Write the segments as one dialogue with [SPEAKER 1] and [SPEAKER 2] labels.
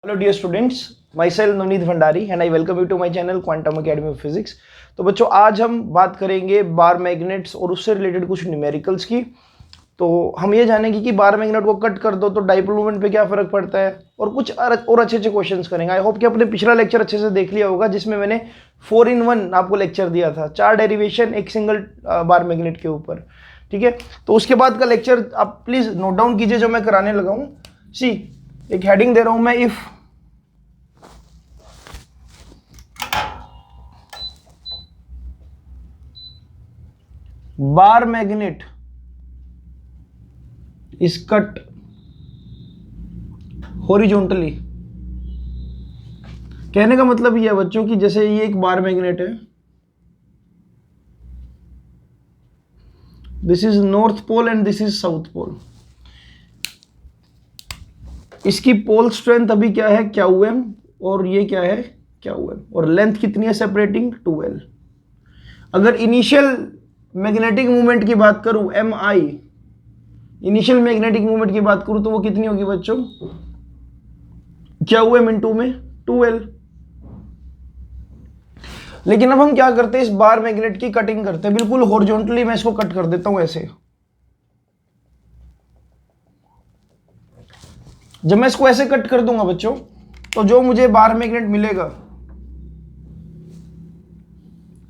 [SPEAKER 1] Hello dear students, myself Navneet Bhandari and I welcome you to my channel Quantum Academy of Physics. तो बच्चों, आज हम बात करेंगे बार मैग्नेट्स और उससे रिलेटेड कुछ न्यूमेरिकल्स की। तो हम ये जानेंगे कि बार मैग्नेट को कट कर दो तो डाइपोल मोमेंट पे क्या फ़र्क पड़ता है, और कुछ और अच्छे अच्छे क्वेश्चंस करेंगे। आई होप कि आपने पिछला लेक्चर अच्छे से देख लिया होगा, जिसमें मैंने 4 in 1 आपको लेक्चर दिया था, 4 डेरिवेशन एक सिंगल बार मैग्नेट के ऊपर। ठीक है, तो उसके बाद का लेक्चर आप प्लीज़ नोट डाउन कीजिए जो मैं कराने लगा हूँ। सी, एक हेडिंग दे रहा हूं मैं, if bar magnet is cut horizontally. कहने का मतलब यह है बच्चों कि जैसे ये एक बार मैग्नेट है, this is north pole and this is south pole. इसकी पोल स्ट्रेंथ अभी क्या है, QM, और ये क्या है, QM, और लेंथ कितनी है सेपरेटिंग, 2L। अगर इनिशियल मैग्नेटिक मूवमेंट की बात करूं, MI, इनिशियल मैग्नेटिक मूवमेंट की बात करूं, तो वो कितनी होगी बच्चों, QM इंटू में 2L। लेकिन अब हम क्या करते हैं, इस बार मैग्नेट की कटिंग करते हैं बिल्कुल हॉरिजॉन्टली। मैं इसको कट कर देता हूं ऐसे। जब मैं इसको ऐसे कट कर दूंगा बच्चों, तो जो मुझे बार मैग्नेट मिलेगा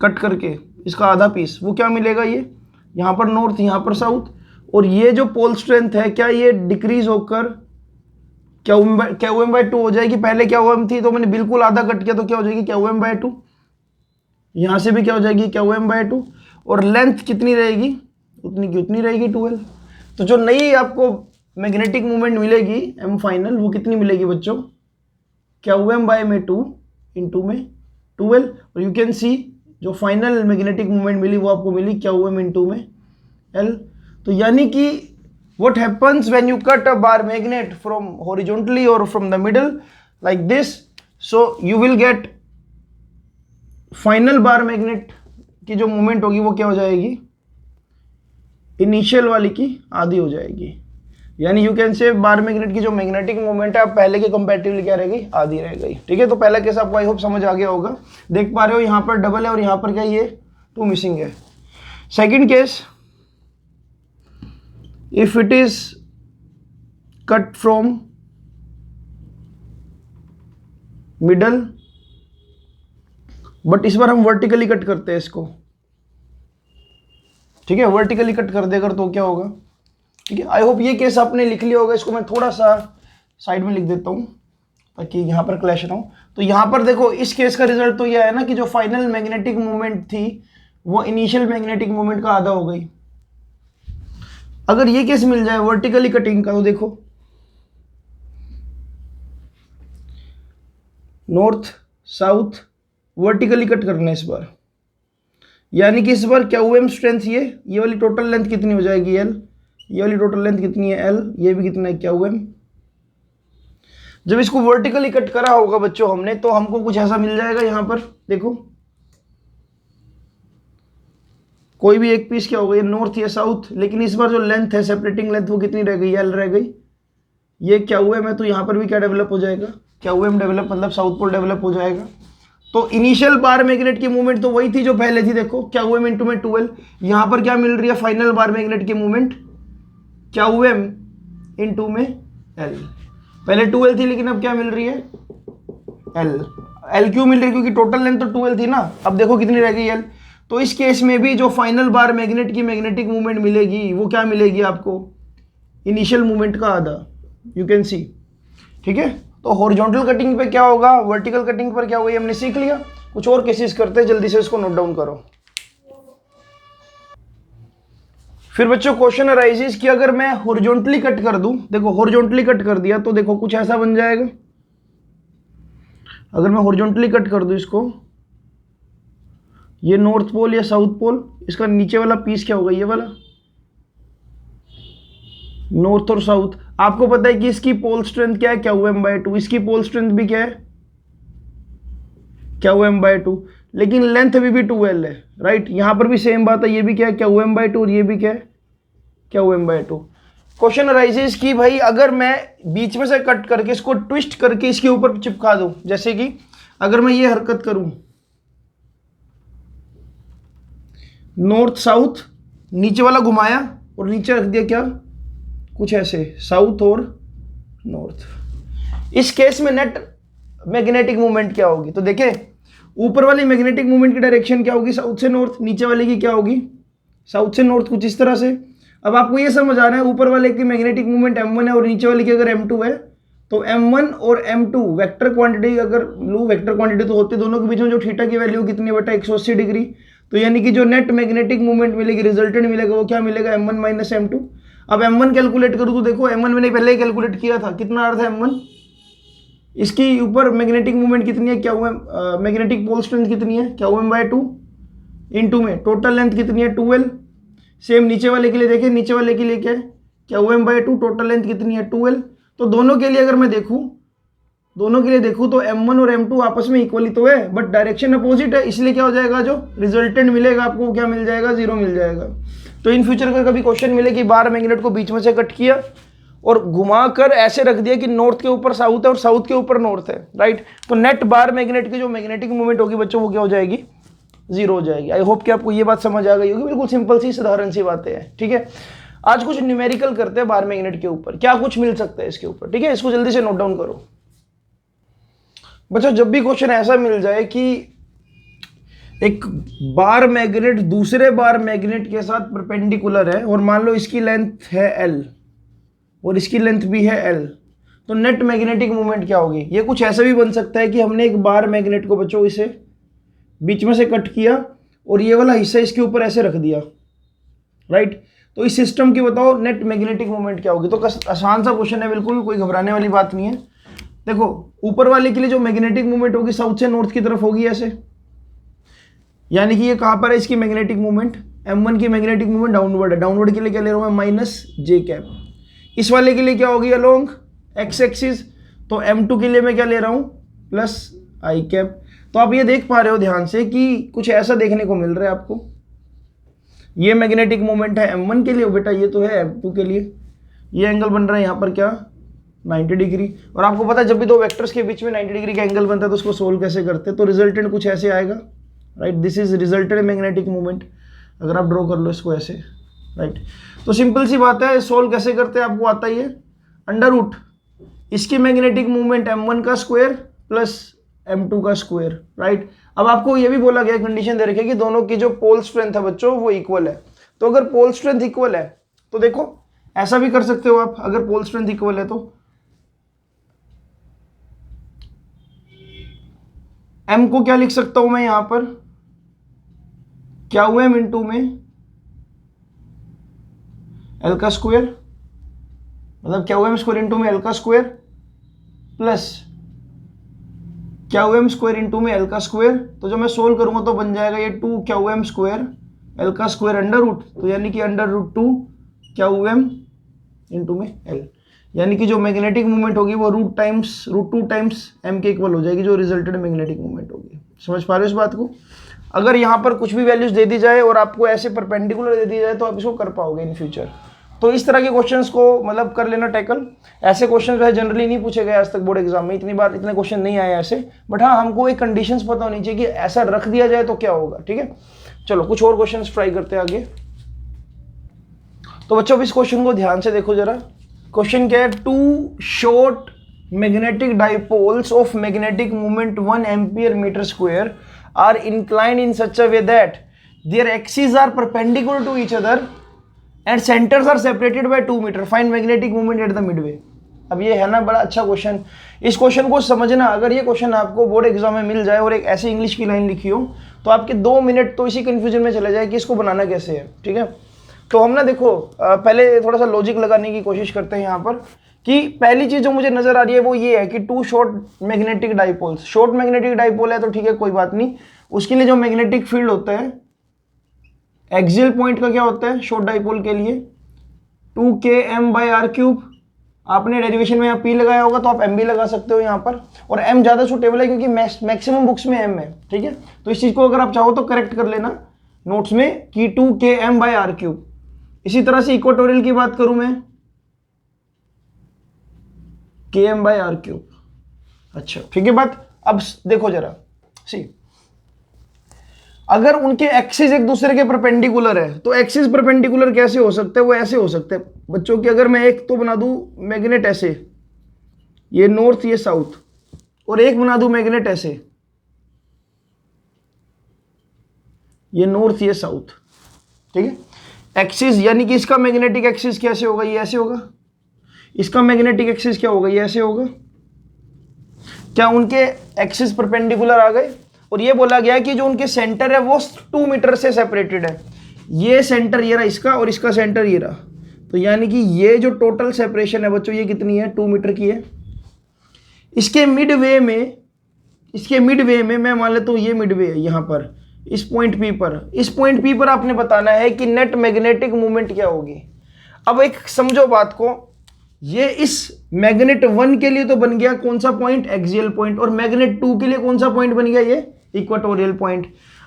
[SPEAKER 1] कट करके, इसका आधा पीस, वो क्या मिलेगा, ये यहां पर नॉर्थ, यहां पर साउथ। और ये जो पोल स्ट्रेंथ है, क्या ये डिक्रीज होकर QM/2 हो जाएगी। पहले QM थी तो मैंने बिल्कुल आधा कट किया, तो क्या हो जाएगी, QM/2। यहां से भी क्या हो जाएगी, QM/2। और लेंथ कितनी रहेगी, उतनी की उतनी रहेगी, 2L। तो जो नई आपको मैग्नेटिक मूवमेंट मिलेगी M फाइनल, वो कितनी मिलेगी बच्चों, QM/2 इंटू में 2L। और यू कैन सी जो फाइनल मैग्नेटिक मूवमेंट मिली वो आपको मिली QM इंटू में L। तो यानी कि what happens when you cut a bar magnet from horizontally or from the middle like this, so you will get final bar magnet की जो movement होगी वो क्या हो जाएगी, इनिशियल वाली की आधी हो जाएगी। यानी you can say bar magnet की जो मैग्नेटिक मूवमेंट है, आप पहले के कंपैरेटिवली क्या रह गई, आधी रह गई। ठीक है, तो पहला केस आपको आई होप समझ आ गया होगा। देख पा रहे हो यहाँ पर डबल है और यहाँ पर क्या, ये 2 मिसिंग है। Second case, if it is cut from middle, but इस बार हम वर्टिकली कट करते हैं इसको। ठीक है, वर्टिकली कट कर देकर तो क्या होगा। ठीक है, आई होप ये केस आपने लिख लिया होगा। इसको मैं थोड़ा सा साइड में लिख देता हूं ताकि यहां पर क्लैश ना हो। तो यहां पर देखो, इस केस का रिजल्ट तो यह है ना कि जो फाइनल मैग्नेटिक मूवमेंट थी वो इनिशियल मैग्नेटिक मूवमेंट का आधा हो गई। अगर ये केस मिल जाए वर्टिकली कटिंग का, तो देखो नॉर्थ साउथ वर्टिकली कट करना है इस बार। यानी कि इस बार QM स्ट्रेंथ, ये वाली टोटल लेंथ कितनी हो जाएगी, L। ये वाली टोटल लेंथ कितनी है, L। ये भी कितना है, QM। जब इसको वर्टिकली कट करा होगा बच्चों हमने, तो हमको कुछ ऐसा मिल जाएगा। यहां पर देखो, कोई भी एक पीस क्या हो गया, नॉर्थ या साउथ, लेकिन इस बार जो लेंथ है, सेपरेटिंग लेंथ, वो कितनी रह गई, L रह गई। ये QM है, तो यहां पर भी क्या डेवलप हो जाएगा, QM डेवलप, मतलब साउथ पोल डेवलप हो जाएगा। तो इनिशियल बार मैग्नेट की मूवमेंट तो वही थी जो पहले थी। देखो QM इंटू में 2L। यहां पर क्या मिल रही है, फाइनल बार मैग्नेट की मूवमेंट QM इंटू में L। पहले 2L थी, लेकिन अब क्या मिल रही है, L क्यों मिल रही है, क्योंकि टोटल लेंथ तो 2L थी ना। अब देखो कितनी रह गई, L। तो इस केस में भी जो फाइनल बार मैग्नेट की मैग्नेटिक मूवमेंट मिलेगी वो क्या मिलेगी आपको, इनिशियल मूवमेंट का आधा। You can see. ठीक है, तो हॉरिजॉन्टल कटिंग पे क्या होगा, वर्टिकल कटिंग पर क्या होगा, ये हमने सीख लिया। कुछ और केसेस करते हैं, जल्दी से इसको नोट डाउन करो। फिर बच्चों क्वेश्चन अराइजेस कि अगर मैं हॉरिजॉन्टली कट कर दूं, देखो हॉरिजॉन्टली कट कर दिया तो देखो कुछ ऐसा बन जाएगा। अगर मैं हॉरिजॉन्टली कट कर दूं इसको, ये नॉर्थ पोल या साउथ पोल, इसका नीचे वाला पीस क्या होगा, ये वाला नॉर्थ और साउथ। आपको पता है कि इसकी पोल स्ट्रेंथ क्या है, QM/2। इसकी पोल स्ट्रेंथ भी क्या है, QM/2, लेकिन लेंथ अभी भी 2L है, राइट। यहां पर भी सेम बात है, ये भी क्या है, QM/2, और ये भी क्या है, QM/2। क्वेश्चन अराइजेस कि भाई अगर मैं बीच में से कट करके इसको ट्विस्ट करके इसके ऊपर चिपका दूं, जैसे कि अगर मैं ये हरकत करूं नॉर्थ साउथ, नीचे वाला घुमाया और नीचे रख दिया क्या कुछ ऐसे साउथ और नॉर्थ, इस केस में नेट मैग्नेटिक मूवमेंट क्या होगी? तो देखें ऊपर वाली मैग्नेटिक मूवमेंट की डायरेक्शन क्या होगी? साउथ से नॉर्थ। नीचे वाले की क्या होगी? साउथ से नॉर्थ, कुछ इस तरह से। अब आपको ये समझ आ रहा है ऊपर वाले की मैग्नेटिक मूवमेंट m1 है और नीचे वाले की अगर m2 है, तो m1 और m2 वेक्टर क्वांटिटी अगर लूँ, वेक्टर क्वांटिटी तो होती दोनों के बीच में जो थीटा की वैल्यू कितनी बटा 180 डिग्री, तो यानी कि जो नेट मैग्नेटिक मूवमेंट मिलेगी, रिजल्टेंट मिलेगा, वो क्या मिलेगा? m1 minus m2। अब m1 कैलकुलेट करूँ तो देखो m1 मैंने पहले ही कैलकुलेट किया था, कितना आ रहा था m1, इसकी ऊपर मैग्नेटिक मूवमेंट कितनी है, क्या हुआ मैग्नेटिक पोल स्ट्रेंथ कितनी है, क्या हुआ m/2 इंटू में टोटल लेंथ कितनी है 2l। सेम नीचे वाले के लिए देखें, नीचे वाले के लिए क्या है, क्या हुआ m/2 टोटल लेंथ कितनी है 2l। तो दोनों के लिए अगर मैं देखूं, दोनों के लिए देखूं तो m1 और m2 आपस में इक्वली तो है, बट डायरेक्शन अपोजिट है, इसलिए क्या हो जाएगा, जो रिजल्टेंट मिलेगा आपको क्या मिल जाएगा? 0 मिल जाएगा। तो इन फ्यूचर का कभी क्वेश्चन मिले कि बार मैग्नेट को बीच में से कट किया और घुमाकर ऐसे रख दिया कि नॉर्थ के ऊपर साउथ है और साउथ के ऊपर नॉर्थ है, राइट, तो नेट बार मैग्नेट की जो मैग्नेटिक मूवमेंट होगी बच्चों, वो क्या हो जाएगी? 0 हो जाएगी। आई होप कि आपको ये बात समझ आ गई होगी। बिल्कुल सिंपल सी साधारण सी बातें हैं, ठीक है। आज कुछ न्यूमेरिकल करते हैं बार मैग्नेट के ऊपर, क्या कुछ मिल सकता है इसके ऊपर, ठीक है। इसको जल्दी से नोट डाउन करो बच्चों। जब भी क्वेश्चन ऐसा मिल जाए कि एक बार मैग्नेट दूसरे बार मैग्नेट के साथ परपेंडिकुलर है और मान लो इसकी लेंथ है l और इसकी लेंथ भी है l, तो नेट मैग्नेटिक मूवमेंट क्या होगी? ये कुछ ऐसा भी बन सकता है कि हमने एक बार मैग्नेट को बच्चों इसे बीच में से कट किया और ये वाला हिस्सा इसके ऊपर ऐसे रख दिया, राइट, तो इस सिस्टम की बताओ नेट मैग्नेटिक मूवमेंट क्या होगी? तो आसान सा क्वेश्चन है, बिल्कुल कोई घबराने वाली बात नहीं है। देखो ऊपर वाले के लिए जो मैग्नेटिक मूवमेंट होगी साउथ से नॉर्थ की तरफ होगी ऐसे, यानी कि ये कहां पर है इसकी मैग्नेटिक मूवमेंट? m1 की मैग्नेटिक मूवमेंट डाउनवर्ड है, डाउनवर्ड के लिए क्या ले रहा हूं मैं? Minus j cap. इस वाले के लिए क्या होगी? अलोंग x एक्सिस, तो m2 के लिए मैं क्या ले रहा हूं? Plus i cap. तो आप ये देख पा रहे हो ध्यान से कि कुछ ऐसा देखने को मिल रहा है आपको, ये मैग्नेटिक मूवमेंट है m1 के लिए बेटा, ये तो है m2 के लिए। ये एंगल बन रहा है यहाँ पर क्या 90 डिग्री, और आपको पता है जब भी दो वेक्टर्स के बीच में 90 डिग्री का एंगल बनता है तो उसको सोल्व कैसे करते हैं? तो रिजल्टेंट कुछ ऐसे आएगा, right, this is resultant magnetic movement. अगर आप ड्रॉ कर लो इसको ऐसे, राइट, तो सिंपल सी बात है, सोल्व कैसे करते हैं आपको आता ही है। अंडर रूट इसकी मैग्नेटिक मूवमेंट m1 का स्क्वायर प्लस m2 का स्क्वायर, राइट। अब आपको ये भी बोला गया, कंडीशन दे रखी है कि दोनों की जो पोल स्ट्रेंथ है बच्चों वो इक्वल है। तो अगर पोल स्ट्रेंथ इक्वल है तो देखो ऐसा भी कर सकते हो आप, अगर पोल स्ट्रेंथ इक्वल है तो m को क्या लिख सकता हूं मैं यहां पर, क्या हुआ m इंटू में l का स्क्वायर, मतलब क्या हुआ m स्क्वायर इंटू में l का स्क्वायर प्लस क्या हुआ m स्क्वायर इंटू में l का स्क्वायर। तो जब मैं सोल्व करूंगा तो बन जाएगा ये 2 क्या हुआ m स्क्वायर l का स्क्वायर अंडर रूट, तो यानी कि अंडर रूट 2 क्या हुआ m इंटू में l, यानी कि जो मैग्नेटिक मूवमेंट होगी वो रूट 2 टाइम्स m के इक्वल हो जाएगी, जो रिजल्टेड मैग्नेटिक मूवमेंट होगी। समझ पा रहे हो इस बात को? अगर यहाँ पर कुछ भी वैल्यूज दे दी जाए और आपको ऐसे परपेंडिकुलर दे दी जाए तो आप इसको कर पाओगे इन फ्यूचर। तो इस तरह के क्वेश्चंस को मतलब कर लेना टैकल। ऐसे क्वेश्चन जो है जनरली नहीं पूछे गए आज तक बोर्ड एग्जाम में, इतनी बार इतने क्वेश्चन नहीं आए ऐसे, बट हाँ हमको एक कंडीशंस पता होनी चाहिए कि ऐसा रख दिया जाए तो क्या होगा, ठीक है। चलो कुछ और क्वेश्चन ट्राई करते हैं आगे। तो बच्चों अब इस क्वेश्चन को ध्यान से देखो जरा। क्वेश्चन क्या है, 2 short magnetic dipoles of magnetic movement 1 ampere metre square are inclined in such a way that their axes are perpendicular to each other and centers are separated by 2 meter. Find magnetic moment at the midway. अब ये है ना बड़ा अच्छा question. इस question को समझना, अगर ये क्वेश्चन आपको बोर्ड एग्जाम में मिल जाए और एक ऐसी इंग्लिश की लाइन लिखी हो तो आपके 2 मिनट तो इसी कंफ्यूजन में चले जाए कि इसको बनाना कैसे है, ठीक है। तो हम ना देखो पहले थोड़ा सा लॉजिक लगाने की कोशिश करते हैं यहाँ पर कि पहली चीज जो मुझे नजर आ रही है वो ये है कि 2 short magnetic dipoles. Short magnetic dipole है तो ठीक है कोई बात नहीं, उसके लिए जो मैग्नेटिक फील्ड होता है एक्सियल पॉइंट का क्या होता है शॉर्ट डाइपोल के लिए 2km/r³। आपने डेरिवेशन में यहाँ p लगाया होगा तो आप m भी लगा सकते हो यहाँ पर, और m ज़्यादा सूटेबल है क्योंकि मैक्सिमम बुक्स में m है, ठीक है। तो इस चीज़ को अगर आप चाहो तो करेक्ट कर लेना नोट्स में कि 2km/r³। इसी तरह से इक्वाटोरियल की बात करूँ मैं km/r³। अच्छा ठीक है बात। अब देखो जरा सी, अगर उनके एक्सिस एक दूसरे के परपेंडिकुलर है तो एक्सिस परपेंडिकुलर कैसे हो सकते हैं? वो ऐसे हो सकते हैं बच्चों की, अगर मैं एक तो बना दूं मैग्नेट ऐसे, ये नॉर्थ ये साउथ, और एक बना दूं मैग्नेट ऐसे, ये नॉर्थ ये साउथ, ठीक है। एक्सिस यानी कि इसका मैग्नेटिक एक्सिस कैसे होगा? ये ऐसे होगा। इसका मैग्नेटिक एक्सिस क्या होगा? ये ऐसे होगा। क्या उनके एक्सिस परपेंडिकुलर आ गए? और ये बोला गया कि जो उनके सेंटर है वो 2 मीटर से सेपरेटेड है। ये सेंटर ये रहा इसका, और इसका सेंटर ये रहा। तो यानी कि ये जो टोटल सेपरेशन है बच्चों, ये कितनी है? 2 मीटर की है। इसके मिडवे में मैं मान लेता हूँ ये मिडवे है यहाँ पर, इस पॉइंट पी पर आपने बताना है कि नेट मैग्नेटिक मूवमेंट क्या होगी। अब एक समझो बात को, ये इस मैग्नेट 1 के लिए तो बन गया कौन सा पॉइंट? Axial point. और मैग्नेट 2 के लिए कौन सा पॉइंट बन गया? ये इक्वाटोरियल पॉइंट।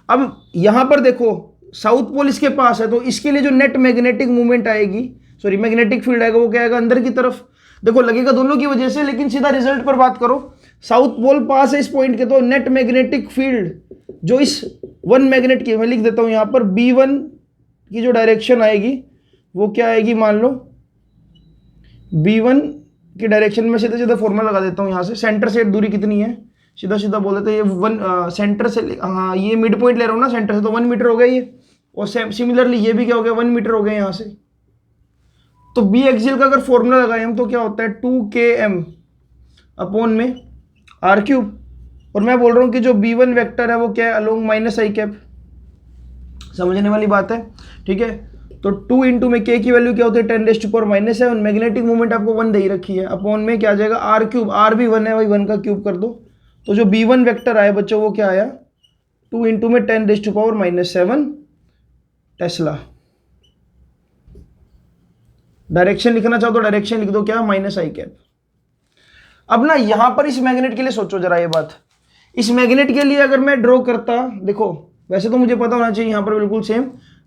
[SPEAKER 1] अब यहां पर देखो साउथ पोल इसके पास है, तो इसके लिए जो नेट मैग्नेटिक मूवमेंट आएगी, सॉरी मैग्नेटिक फील्ड आएगा, वो क्या आएगा? अंदर की तरफ। देखो लगेगा दोनों की वजह से, लेकिन सीधा रिजल्ट पर बात करो, साउथ पोल पास है इस पॉइंट के, तो नेट मैग्नेटिक फील्ड जो इस 1 मैग्नेट की, मैं लिख देता हूं यहां पर, B1 की जो डायरेक्शन आएगी वो क्या आएगी? मान लो B1 की डायरेक्शन में सीधा सीधा फॉर्मूला लगा देता हूं यहां से। सेंटर से दूरी कितनी है? सीधा सीधा बोल देते हैं ये 1 सेंटर से, हाँ ये मिड पॉइंट ले रहा हूं ना सेंटर से, तो 1 मीटर हो गया ये। और सिमिलरली ये भी क्या हो गया? 1 मीटर हो गया यहां से। तो बी एक्सियल का अगर फॉर्मूला लगाएं हम तो क्या होता है? 2km/r³। और मैं बोल रहा हूं कि जो B1 वेक्टर है वो क्या है? Along -i cap. समझने वाली बात है, ठीक है। तो 2 इंटू में k की वैल्यू क्या होती है? 10⁻⁷। मैग्नेटिक मूवमेंट आपको 1 दे ही रखी है, अपॉन में क्या आ जाएगा? r³। r भी 1 है, वही 1 का क्यूब कर दो। तो जो B1 वेक्टर आया बच्चों वो क्या आया? 2 इंटू में 10⁻⁷ टेस्ला। डायरेक्शन लिखना चाहो तो डायरेक्शन लिख दो क्या? -i cap. अब ना यहां पर इस मैग्नेट के लिए सोचो जरा ये बात, इस मैग्नेट के लिए अगर मैं ड्रॉ करता, देखो वैसे तो मुझे पता होना चाहिए यहां पर बिल्कुल सेम,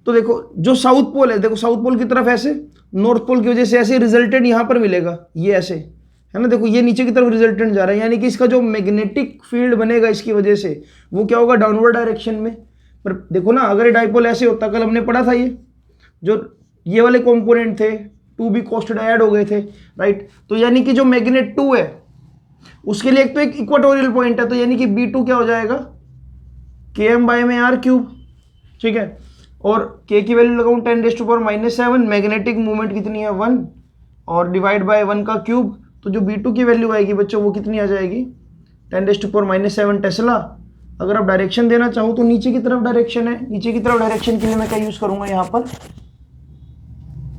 [SPEAKER 1] तो देखो जो साउथ पोल है, देखो साउथ पोल की तरफ ऐसे, नॉर्थ पोल की वजह से ऐसे रिजल्टेंट यहां पर मिलेगा, ये ऐसे है ना। देखो ये नीचे की तरफ रिजल्टेंट जा रहा है, यानी कि इसका जो मैग्नेटिक फील्ड बनेगा इसकी वजह से वो क्या होगा? डाउनवर्ड डायरेक्शन में। पर देखो ना, अगर ये डाइपोल ऐसे होता, कल हमने पढ़ा था ये वाले कंपोनेंट थे 2b cosθ ऐड हो गए थे, राइट। तो यानी कि जो मैग्नेट 2 है उसके लिए एक तो एक इक्वाटोरियल पॉइंट है, तो यानी कि B2 क्या हो जाएगा? km/r³, ठीक है। और k की वैल्यू लगाऊं 10⁻⁷, मैग्नेटिक मूवमेंट कितनी है? 1, और डिवाइड बाय 1 का क्यूब, तो जो B2 की वैल्यू आएगी बच्चों वो कितनी आ जाएगी? 10⁻⁷ टेस्ला। अगर आप डायरेक्शन देना चाहो तो नीचे की तरफ डायरेक्शन है, नीचे की तरफ डायरेक्शन के लिए मैं क्या यूज करूंगा? यहाँ पर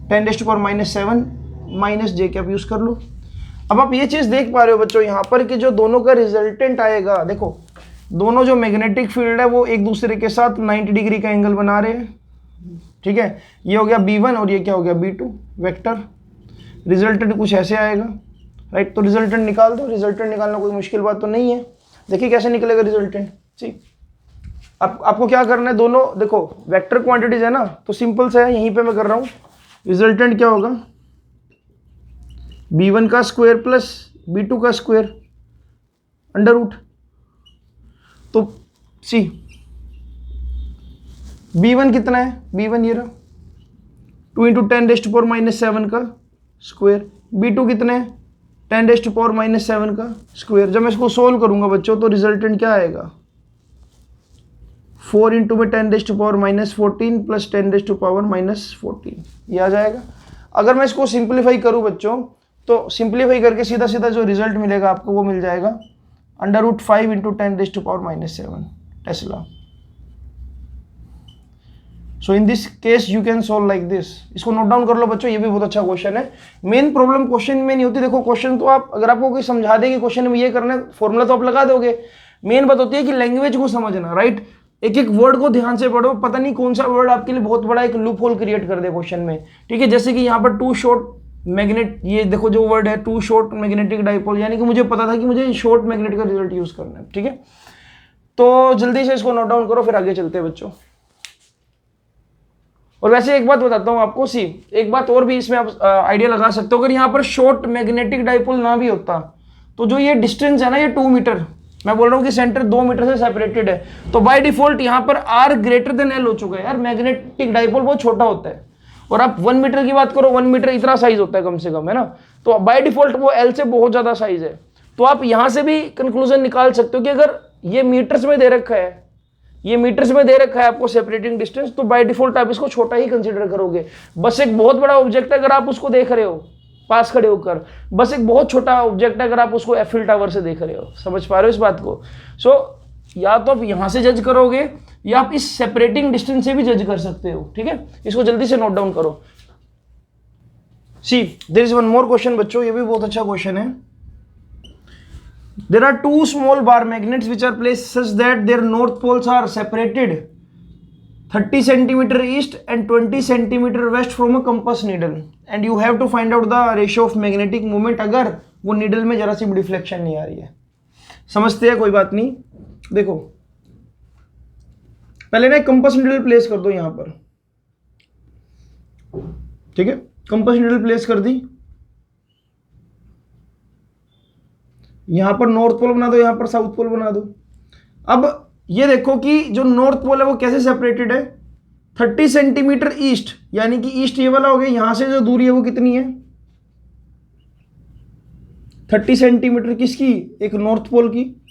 [SPEAKER 1] 10⁻⁷ - j कैप यूज कर लो। अब आप ये चीज देख पा रहे हो बच्चों यहाँ पर कि जो दोनों का रिजल्टेंट आएगा, देखो दोनों जो मैग्नेटिक फील्ड है वो एक दूसरे के साथ 90 डिग्री का एंगल बना रहे हैं, ठीक है। ये हो गया B1 और ये क्या हो गया? B2 vector. रिजल्टेंट कुछ ऐसे आएगा, राइट। तो रिजल्टेंट निकाल दो। रिजल्टेंट निकालना कोई मुश्किल बात तो नहीं है। देखिए कैसे निकलेगा रिजल्टेंट। ठीक, आपको क्या करना है? दोनों देखो वेक्टर क्वांटिटीज है ना, तो सिंपल सा है, यहीं पे मैं कर रहा हूँ। रिजल्टेंट क्या होगा? B1 का स्क्वायर प्लस B2 का स्क्वायर √। तो सी B1 कितना है? B1 ये रहा 2 इंटू 10⁻⁷ का स्क्वायर। B2 कितना है? 10⁻⁷ का स्क्वायर। जब मैं इसको सोल्व करूंगा बच्चों तो रिजल्टेंट क्या आएगा? 4 इंटू में 10⁻⁻14 प्लस 10⁻⁻14 ये आ जाएगा। अगर मैं इसको सिंप्लीफाई करूं बच्चों तो सिंप्लीफाई करके सीधा सीधा जो रिजल्ट मिलेगा आपको वो मिल जाएगा √5 into 10⁻⁷ Tesla. So in this case you can solve like this. इसको नोट डाउन कर लो बच्चों, ये भी बहुत अच्छा क्वेश्चन है। मेन प्रॉब्लम क्वेश्चन में नहीं होती। देखो क्वेश्चन तो आप, अगर आपको कोई समझा देगी क्वेश्चन में ये करना है, फॉर्मूला तो आप लगा दोगे। मेन बात होती है कि लैंग्वेज को समझना, राइट। एक एक वर्ड को ध्यान से पढ़ो, पता नहीं कौन सा वर्ड आपके लिए बहुत बड़ा एक लूप होल क्रिएट कर दे क्वेश्चन में, ठीक है। जैसे कि यहाँ पर 2 शॉर्ट मैग्नेट, ये देखो जो वर्ड है 2 शॉर्ट मैग्नेटिक डाइपोल, यानी कि मुझे पता था कि मुझे शॉर्ट मैग्नेट का रिजल्ट यूज करना है, ठीक है। तो जल्दी से इसको नोट डाउन करो, फिर आगे चलते हैं बच्चों। और वैसे एक बात बताता हूँ आपको, सी एक बात और भी इसमें आप आइडिया लगा सकते हो, अगर यहाँ पर शॉर्ट मैग्नेटिक डाइपोल ना भी होता तो जो ये डिस्टेंस है ना, ये 2 मीटर, मैं बोल रहा हूँ कि सेंटर 2 मीटर से सेपरेटेड है, तो बाय डिफॉल्ट यहाँ पर आर ग्रेटर देन एल हो चुका है। यार मैग्नेटिक डाइपोल बहुत छोटा होता है, और आप 1 मीटर की बात करो, 1 मीटर इतना साइज होता है कम से कम, है ना, तो बाय डिफॉल्ट वो एल से बहुत ज्यादा साइज है। तो आप यहां से भी कंक्लूजन निकाल सकते हो कि अगर ये मीटर्स में दे रखा है, ये मीटर्स में दे रखा है आपको सेपरेटिंग डिस्टेंस, तो बाय डिफॉल्ट आप इसको छोटा ही कंसीडर करोगे। बस एक बहुत बड़ा ऑब्जेक्ट है, अगर आप उसको देख रहे हो पास खड़े होकर, बस एक बहुत छोटा ऑब्जेक्ट है अगर आप उसको एफिल टावर से देख रहे हो। समझ पा रहे हो इस बात को? सो या तो आप यहां से जज करोगे या आप इस सेपरेटिंग डिस्टेंस से भी जज कर सकते हो। ठीक है, इसको जल्दी से नोट डाउन करो। See there is one more question बच्चों, ये भी बहुत अच्छा क्वेश्चन है। There are two small bar magnets which are placed such that their north poles are separated 30 centimeter east and 20 centimeter west from a compass needle, and you have to find out the ratio of magnetic moment अगर वो needle में जरा सी भी deflection नहीं आ रही है। समझते हैं, कोई बात नहीं। देखो पहले ना एक कंपास नीडल प्लेस कर दो यहां पर, ठीक है, कंपास नीडल प्लेस कर दी, यहां पर नॉर्थ पोल बना दो, यहां पर साउथ पोल बना दो। अब ये देखो कि जो नॉर्थ पोल है वो कैसे सेपरेटेड है, 30 सेंटीमीटर ईस्ट, यानी कि ईस्ट ये वाला हो गया, यहां से जो दूरी है वो कितनी है, 30 सेंटीमीटर किसकी, एक नॉर्थ पोल की,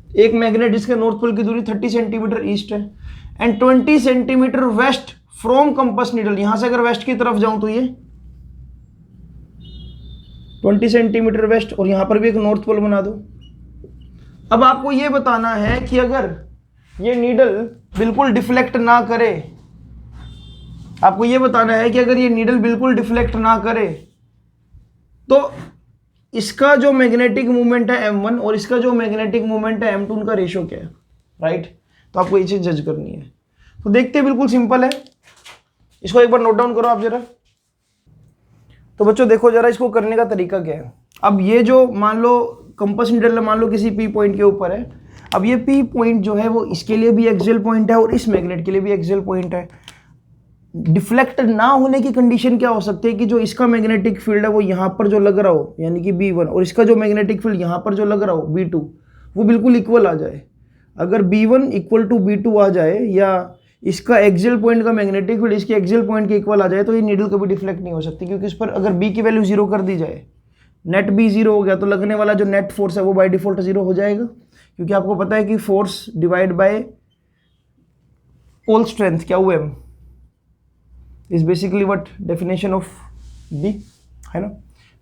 [SPEAKER 1] एक मैग्नेट जिसके नॉर्थ पोल की दूरी 30 सेंटीमीटर ईस्ट है, and 20 centimetre west from compass needle, यहां से अगर वेस्ट की तरफ जाऊं तो ये 20 सेंटीमीटर वेस्ट, और यहां पर भी एक नॉर्थ पोल बना दो। अब आपको यह बताना है कि अगर ये नीडल बिल्कुल डिफ्लेक्ट ना करे, आपको यह बताना है कि अगर ये नीडल बिल्कुल डिफ्लेक्ट ना करे तो इसका जो मैग्नेटिक मूवमेंट है m1 और इसका जो मैग्नेटिक मूवमेंट है m2, उनका रेशियो क्या है, राइट। तो आपको ये चीज जज करनी है। तो देखते हैं, बिल्कुल सिंपल है, इसको एक बार नोट डाउन करो आप जरा। तो बच्चों देखो जरा इसको करने का तरीका क्या है। अब ये जो मान लो कंपास नीडल मान लो किसी पी पॉइंट के ऊपर है, अब ये पी पॉइंट जो है वो इसके लिए भी एक्सियल पॉइंट है और इस मैग्नेट के लिए भी एक्सियल पॉइंट है। डिफ्लेक्ट ना होने की कंडीशन क्या हो सकती है कि जो इसका मैग्नेटिक फील्ड है वो यहाँ पर जो लग रहा हो यानी कि B1, और इसका जो मैग्नेटिक फील्ड यहाँ पर जो लग रहा हो B2, वो बिल्कुल इक्वल आ जाए। अगर B1 इक्वल टू B2 आ जाए या इसका एक्सियल पॉइंट का मैग्नेटिक फील्ड इसके एक्सियल पॉइंट के इक्वल आ जाए तो ये नीडल कभी डिफ्लेक्ट नहीं हो सकती, क्योंकि इस पर अगर B की वैल्यू 0 कर दी जाए, नेट B 0 हो गया तो लगने वाला जो नेट फोर्स है वो बाय डिफॉल्ट 0 हो जाएगा, क्योंकि आपको पता है कि force divide by pole strength क्या हुआ है, is basically what definition of B, है ना।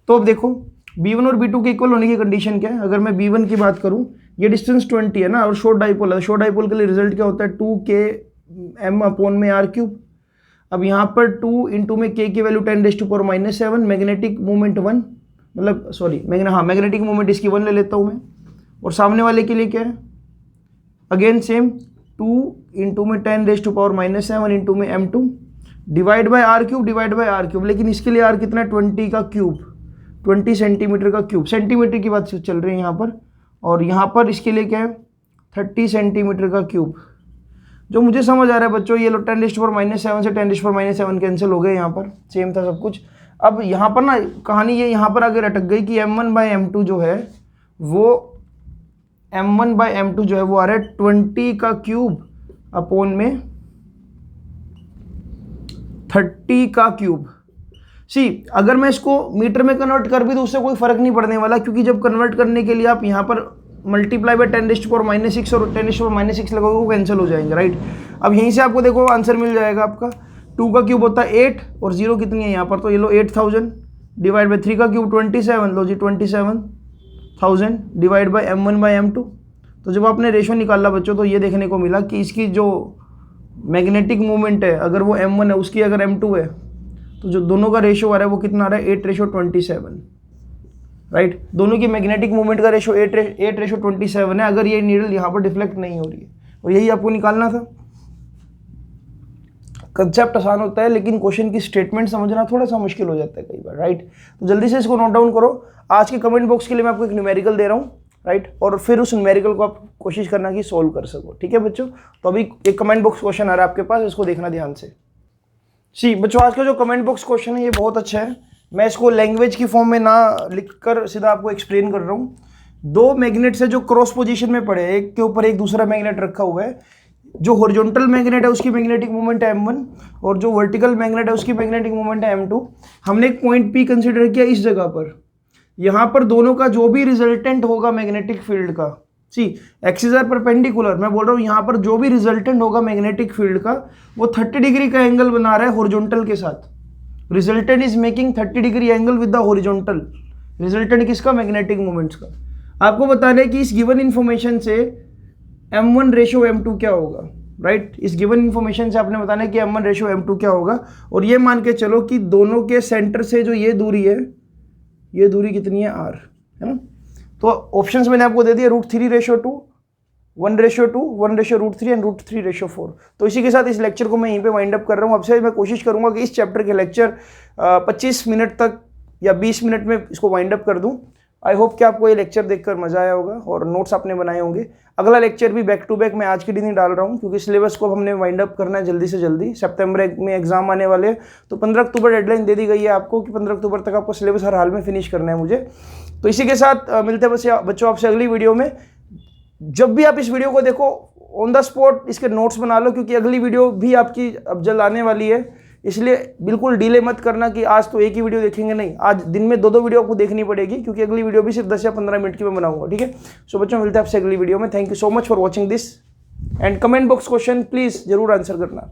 [SPEAKER 1] तो अब देखो B1 और B2 के इक्वल होने की कंडीशन क्या है। अगर मैं B1 की बात करूं, ये डिस्टेंस 20 है ना, और शॉर्ट डाइपोल है, शॉर्ट डाइपोल के लिए रिजल्ट क्या होता है 2km/r³। अब यहाँ पर 2 इंटू में k की वैल्यू 10⁻⁻⁷, मैग्नेटिक मूवमेंट 1, मतलब सॉरी मैग्नेटिक मूवमेंट इसकी 1 ले लेता हूँ मैं, और सामने वाले के लिए क्या है अगेन सेम 2 इंटू में 10⁻⁻⁷ इंटू में m2 डिवाइड बाय r³, लेकिन इसके लिए r कितना है 20 का क्यूब, 20 सेंटीमीटर का क्यूब, सेंटीमीटर की बात चल रही है यहाँ पर, और यहाँ पर इसके लिए क्या है 30 सेंटीमीटर का क्यूब। जो मुझे समझ आ रहा है बच्चों, ये लो 10⁻⁻⁷ से 10⁻⁷ कैंसिल हो गए, यहाँ पर सेम था सब कुछ। अब यहाँ पर ना कहानी ये यहाँ पर आगे अटक गई कि m1/m2 जो है वो m1/m2 जो है वो आ रहा है 20 का क्यूब अपॉन में 30 का क्यूब। सी अगर मैं इसको मीटर में कन्वर्ट कर भी तो उससे कोई फर्क नहीं पड़ने वाला, क्योंकि जब कन्वर्ट करने के लिए आप यहाँ पर मल्टीप्लाई बाय 10⁻⁻⁶ और 10⁻⁻⁶ लगोगे वो कैंसिल हो जाएंगे, राइट। अब यहीं से आपको देखो आंसर मिल जाएगा आपका, 2 का क्यूब होता है 8 और 0 कितनी है यहाँ पर, तो ये लो 8000 डिवाइड बाई 3 का क्यूब 27, लो जी 27000 डिवाइड बाई m1/m2। तो जब आपने रेशो निकाला बच्चों तो ये देखने को मिला कि इसकी जो मैग्नेटिक मूवमेंट है अगर वो m1 है उसकी अगर m2 है तो जो दोनों का रेशो आ रहा है वो कितना आ रहा है 8:27, राइट। दोनों की मैग्नेटिक मूवमेंट का रेशो 8:27 है अगर ये नीडल यहाँ पर डिफ्लेक्ट नहीं हो रही है, और यही आपको निकालना था। कंसेप्ट आसान होता है लेकिन क्वेश्चन की स्टेटमेंट समझना थोड़ा सा मुश्किल हो जाता है कई बार, राइट। तो जल्दी से इसको नोट डाउन करो। आज के कमेंट बॉक्स के लिए मैं आपको एक न्यूमेरिकल दे रहा हूँ, राइट, और फिर उस न्यूमेरिकल को आप कोशिश करना कि सोल्व कर सको, ठीक है बच्चों। तो अभी एक कमेंट बॉक्स क्वेश्चन आ रहा है आपके पास, इसको देखना ध्यान से। सी बच्चों, आज का जो कमेंट बॉक्स क्वेश्चन है ये बहुत अच्छा है। मैं इसको लैंग्वेज की फॉर्म में ना लिखकर सीधा आपको एक्सप्लेन कर रहा हूँ। दो मैग्नेट्स है जो क्रॉस पोजीशन में पड़े हैं, एक के ऊपर एक दूसरा मैग्नेट रखा हुआ है। जो हॉरिजॉन्टल मैग्नेट है उसकी मैग्नेटिक मोमेंट है m1 और जो वर्टिकल मैग्नेट है उसकी मैग्नेटिक मोमेंट है m2। हमने एक पॉइंट P कंसिडर किया इस जगह पर। यहाँ पर दोनों का जो भी रिजल्टेंट होगा मैग्नेटिक फील्ड का, सी एक्सिस आर परपेंडिकुलर, मैं बोल रहा हूँ यहाँ पर जो भी रिजल्टेंट होगा मैग्नेटिक फील्ड का वो 30 डिग्री का एंगल बना रहा है हॉरिजॉन्टल के साथ। Resultant is making 30 degree angle with the horizontal. Resultant किसका? मैग्नेटिक मोमेंट्स का। आपको बताना है कि इस गिवन इन्फॉर्मेशन से m1 रेशो m2 क्या होगा, राइट। इस गिवन इन्फॉर्मेशन से आपने बताना है कि m1 रेशो m2 क्या होगा। और ये मान के चलो कि दोनों के सेंटर से जो ये दूरी है, ये दूरी कितनी है? r, है ना। तो ऑप्शंस मैंने आपको दे दिया √3/2, 1/2, 1/√3 एंड √3/4। तो इसी के साथ इस लेक्चर को मैं यहीं पे वाइंड अप कर रहा हूँ। अब से मैं कोशिश करूंगा कि इस चैप्टर के लेक्चर 25 मिनट तक या 20 मिनट में इसको वाइंड अप कर दूं। आई होप कि आपको ये लेक्चर देखकर मजा आया होगा और नोट्स आपने बनाए होंगे। अगला लेक्चर भी बैक टू बैक मैं आज के दिन ही डाल रहा हूँ क्योंकि सिलेबस को हमने वाइंड अप करना है जल्दी से जल्दी। सितंबर में एग्जाम आने वाले हैं, तो 15 अक्टूबर डेडलाइन दे दी गई है आपको कि 15 अक्टूबर तक आपको सिलेबस हर हाल में फिनिश करना है मुझे। तो इसी के साथ मिलते हैं बच्चों आपसे अगली वीडियो में। जब भी आप इस वीडियो को देखो ऑन द स्पॉट इसके नोट्स बना लो क्योंकि अगली वीडियो भी आपकी अब जल्द आने वाली है। इसलिए बिल्कुल डिले मत करना कि आज तो एक ही वीडियो देखेंगे, नहीं, आज दिन में दो वीडियो आपको देखनी पड़ेगी क्योंकि अगली वीडियो भी सिर्फ 10 या 15 मिनट की मैं बनाऊंगा, ठीक है। सो बच्चों मिलते हैं आपसे अगली वीडियो में। Thank you so much for watching this and comment box question please जरूर आंसर करना।